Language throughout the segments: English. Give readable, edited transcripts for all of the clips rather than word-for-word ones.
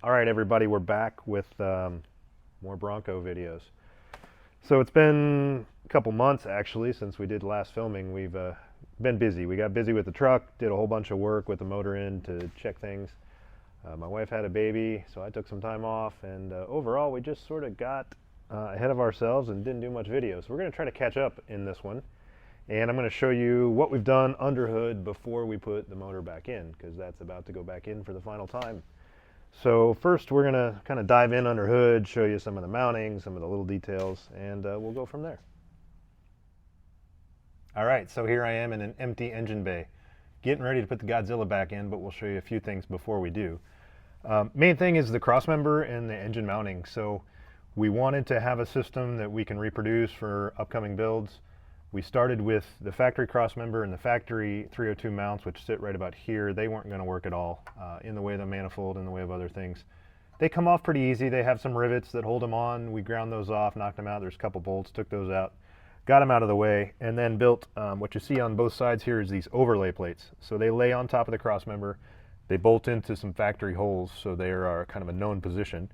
All right, everybody, we're back with more Bronco videos. So it's been a couple months actually since we did last filming. We've been busy. We got busy with the truck, did a whole bunch of work with the motor in to check things. My wife had a baby, so I took some time off, and overall we just sort of got ahead of ourselves and didn't do much video. So we're going to try to catch up in this one. And I'm going to show you what we've done under hood before we put the motor back in, because that's about to go back in for the final time. So first we're going to kind of dive in under hood, show you some of the mounting, some of the little details, and we'll go from there. All right, so here I am in an empty engine bay, getting ready to put the Godzilla back in, but we'll show you a few things before we do. Main thing is the crossmember and the engine mounting. So we wanted to have a system that we can reproduce for upcoming builds. We started with the factory crossmember and the factory 302 mounts, which sit right about here. They weren't going to work at all in the way of the manifold, in the way of other things. They come off pretty easy. They have some rivets that hold them on. We ground those off, knocked them out. There's a couple bolts, took those out, got them out of the way, and then built what you see on both sides here is these overlay plates. So they lay on top of the crossmember. They bolt into some factory holes, so they are kind of a known position.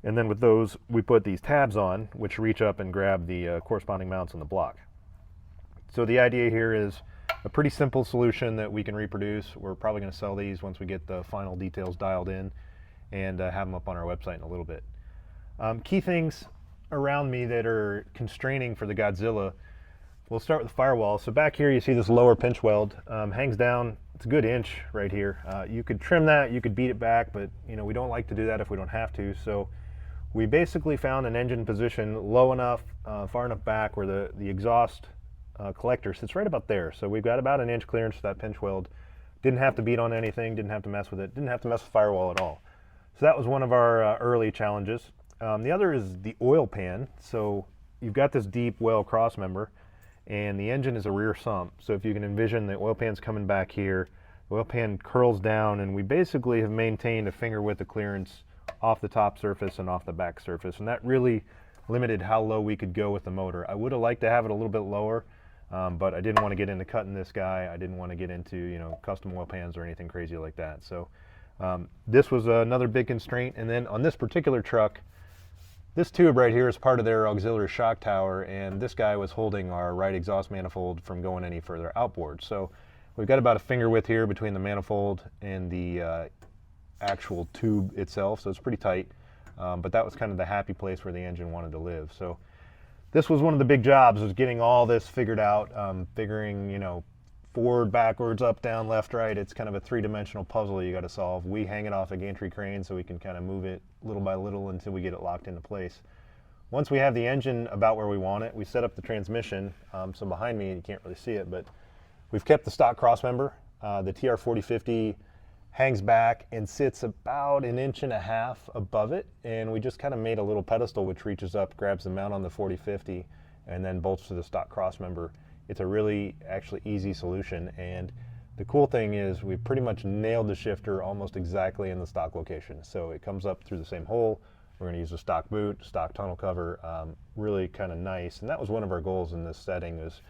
And then with those, we put these tabs on, which reach up and grab the corresponding mounts on the block. So the idea here is a pretty simple solution that we can reproduce. We're probably going to sell these once we get the final details dialed in and have them up on our website in a little bit. Key things around me that are constraining for the Godzilla. We'll start with the firewall. So back here you see this lower pinch weld, hangs down. It's a good inch right here. You could trim that, you could beat it back, but we don't like to do that if we don't have to. So we basically found an engine position low enough, far enough back where the exhaust collector sits right about there. So we've got about an inch clearance for that pinch weld. Didn't have to beat on anything, didn't have to mess with it, didn't have to mess with firewall at all. So that was one of our early challenges. The other is the oil pan. So you've got this deep well cross member, and the engine is a rear sump. So if you can envision the oil pan's coming back here, the oil pan curls down, and we basically have maintained a finger width of clearance off the top surface and off the back surface, and that really limited how low we could go with the motor. I would have liked to have it a little bit lower, but I didn't want to get into cutting this guy. I didn't want to get into custom oil pans or anything crazy like that. So this was another big constraint. And then on this particular truck, this tube right here is part of their auxiliary shock tower, and this guy was holding our right exhaust manifold from going any further outboard. So we've got about a finger width here between the manifold and the actual tube itself, so it's pretty tight. But that was kind of the happy place where the engine wanted to live. So this was one of the big jobs, was getting all this figured out, figuring, forward, backwards, up, down, left, right. It's kind of a three-dimensional puzzle you got to solve. We hang it off a gantry crane so we can kind of move it little by little until we get it locked into place. Once we have the engine about where we want it, we set up the transmission. So behind me, you can't really see it, but we've kept the stock crossmember. The TR4050 hangs back and sits about 1.5 inches above it, and we just kind of made a little pedestal which reaches up, grabs the mount on the 4050, and then bolts to the stock crossmember. It's a really actually easy solution, and the cool thing is we pretty much nailed the shifter almost exactly in the stock location. So it comes up through the same hole. We're going to use a stock boot, stock tunnel cover, really kind of nice. And that was one of our goals in this setting, is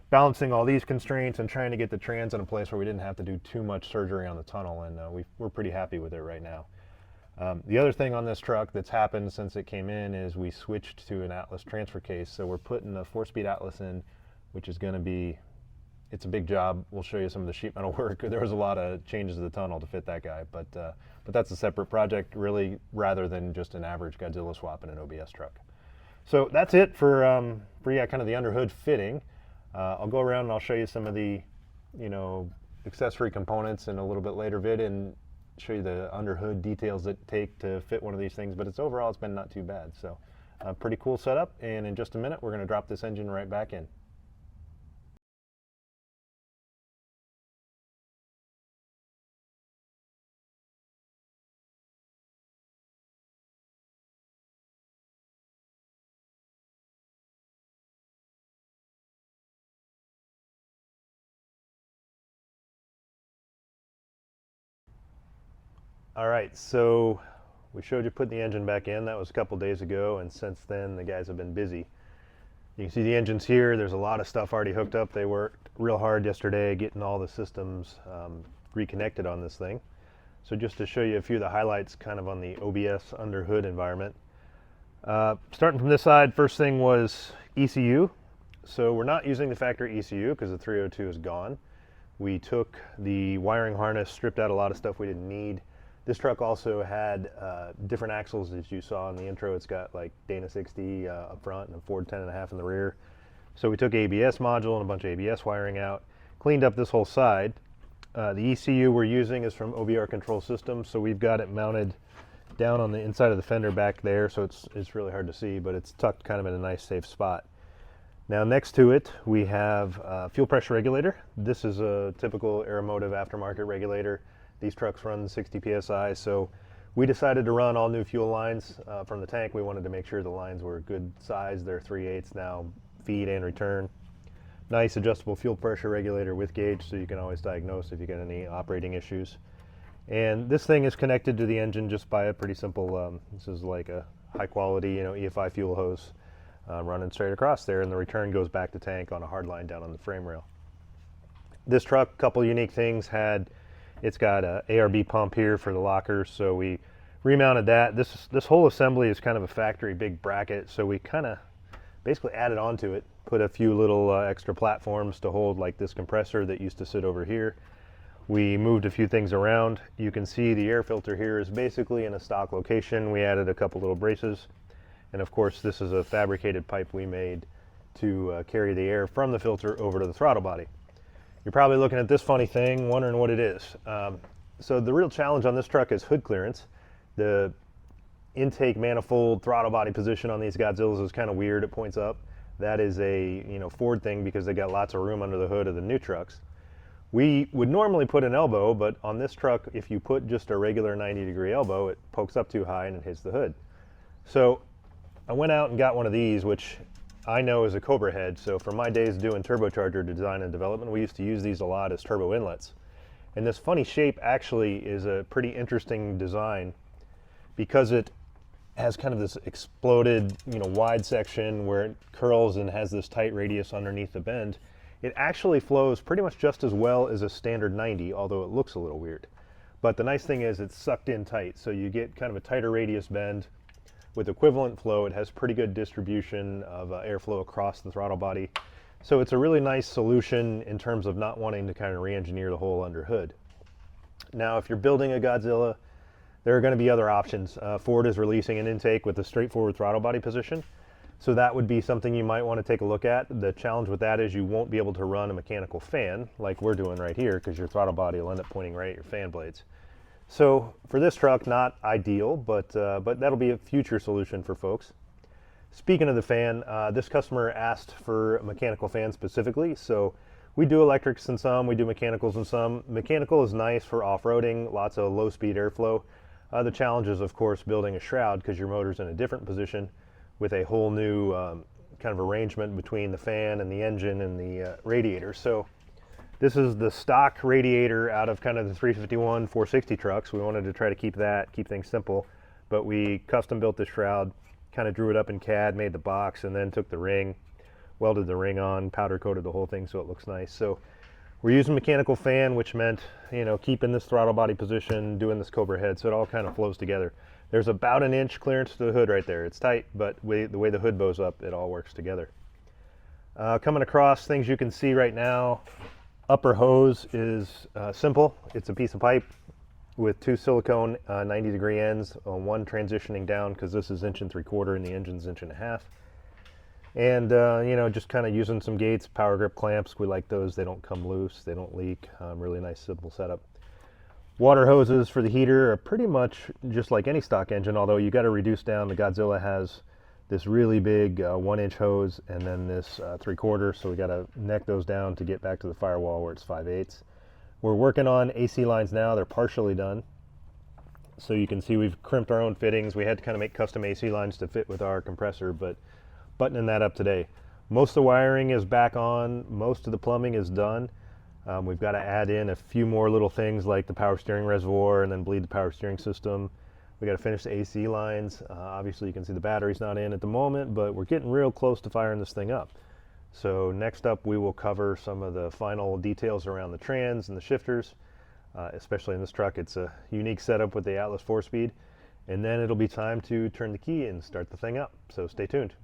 balancing all these constraints and trying to get the trans in a place where we didn't have to do too much surgery on the tunnel, and we're pretty happy with it right now. The other thing on this truck that's happened since it came in is we switched to an Atlas transfer case. So we're putting a 4-speed Atlas in, which is going to be, it's a big job. We'll show you some of the sheet metal work. There was a lot of changes to the tunnel to fit that guy, but that's a separate project really, rather than just an average Godzilla swap in an OBS truck. So that's it for kind of the under hood fitting. I'll go around and I'll show you some of the, accessory components in a little bit later vid and show you the under hood details that take to fit one of these things. But overall, it's been not too bad. So pretty cool setup. And in just a minute, we're going to drop this engine right back in. All right, so we showed you putting the engine back in. That was a couple days ago, and since then the guys have been busy. You can see the engine's here. There's a lot of stuff already hooked up. They worked real hard yesterday getting all the systems reconnected on this thing. So just to show you a few of the highlights kind of on the OBS under hood environment. Starting from this side, first thing was ECU. So we're not using the factory ECU because the 302 is gone. We took the wiring harness, stripped out a lot of stuff we didn't need. This truck also had different axles, as you saw in the intro. It's got like Dana 60 up front and a Ford 10.5 in the rear. So we took ABS module and a bunch of ABS wiring out, cleaned up this whole side. The ECU we're using is from OBR Control Systems, so we've got it mounted down on the inside of the fender back there, so it's really hard to see, but it's tucked kind of in a nice safe spot. Now next to it we have a fuel pressure regulator. This is a typical Aeromotive aftermarket regulator. These trucks run 60 psi, so we decided to run all new fuel lines from the tank. We wanted to make sure the lines were good size. They're 3/8 now, feed and return. Nice adjustable fuel pressure regulator with gauge, so you can always diagnose if you get any operating issues. And this thing is connected to the engine just by a pretty simple, this is like a high quality, EFI fuel hose running straight across there, and the return goes back to tank on a hard line down on the frame rail. This truck, couple unique things, it's got a ARB pump here for the lockers, so we remounted that. This whole assembly is kind of a factory big bracket, so we kind of basically added onto it, put a few little extra platforms to hold like this compressor that used to sit over here. We moved a few things around. You can see the air filter here is basically in a stock location. We added a couple little braces, and of course this is a fabricated pipe we made to carry the air from the filter over to the throttle body. You're probably looking at this funny thing wondering what it is. So the real challenge on this truck is hood clearance. The intake manifold throttle body position on these Godzillas is kind of weird. It points up. That is a Ford thing because they got lots of room under the hood of the new trucks. We would normally put an elbow, but on this truck, if you put just a regular 90-degree elbow, it pokes up too high and it hits the hood. So I went out and got one of these, which I know is a Cobra head. So from my days doing turbocharger design and development, we used to use these a lot as turbo inlets. And this funny shape actually is a pretty interesting design because it has kind of this exploded, wide section where it curls and has this tight radius underneath the bend. It actually flows pretty much just as well as a standard 90, although it looks a little weird. But the nice thing is it's sucked in tight, so you get kind of a tighter radius bend. With equivalent flow, it has pretty good distribution of airflow across the throttle body. So it's a really nice solution in terms of not wanting to kind of re-engineer the whole under hood. Now, if you're building a Godzilla, there are going to be other options. Ford is releasing an intake with a straightforward throttle body position. So that would be something you might want to take a look at. The challenge with that is you won't be able to run a mechanical fan like we're doing right here because your throttle body will end up pointing right at your fan blades. So for this truck, not ideal, but that'll be a future solution for folks. Speaking of the fan, this customer asked for a mechanical fan specifically. So we do electrics in some, we do mechanicals in some. Mechanical is nice for off-roading, lots of low-speed airflow. The challenge is, of course, building a shroud because your motor's in a different position with a whole new kind of arrangement between the fan and the engine and the radiator. So this is the stock radiator out of kind of the 351, 460 trucks. We wanted to try to keep things simple, but we custom built the shroud, kind of drew it up in CAD, made the box, and then took the ring, welded the ring on, powder coated the whole thing so it looks nice. So we're using mechanical fan, which meant, keeping this throttle body position, doing this Cobra head, so it all kind of flows together. There's about an inch clearance to the hood right there. It's tight, but the way the hood bows up, it all works together. Coming across, things you can see right now, upper hose is simple. It's a piece of pipe with two silicone 90-degree ends, one transitioning down because this is 1 3/4 and the engine's 1.5 inches. And just kind of using some gates, power grip clamps. We like those. They don't come loose. They don't leak. Really nice, simple setup. Water hoses for the heater are pretty much just like any stock engine, although you got to reduce down. The Godzilla has this really big 1-inch hose and then this 3/4, so we got to neck those down to get back to the firewall where it's 5/8. We're working on AC lines now. They're partially done. So you can see we've crimped our own fittings. We had to kind of make custom AC lines to fit with our compressor, but buttoning that up today. Most of the wiring is back on. Most of the plumbing is done. We've got to add in a few more little things like the power steering reservoir and then bleed the power steering system. We got to finish the AC lines. Obviously you can see the battery's not in at the moment, but we're getting real close to firing this thing up. So next up we will cover some of the final details around the trans and the shifters. especially in this truck. It's a unique setup with the Atlas 4-speed. And then it'll be time to turn the key and start the thing up. So stay tuned.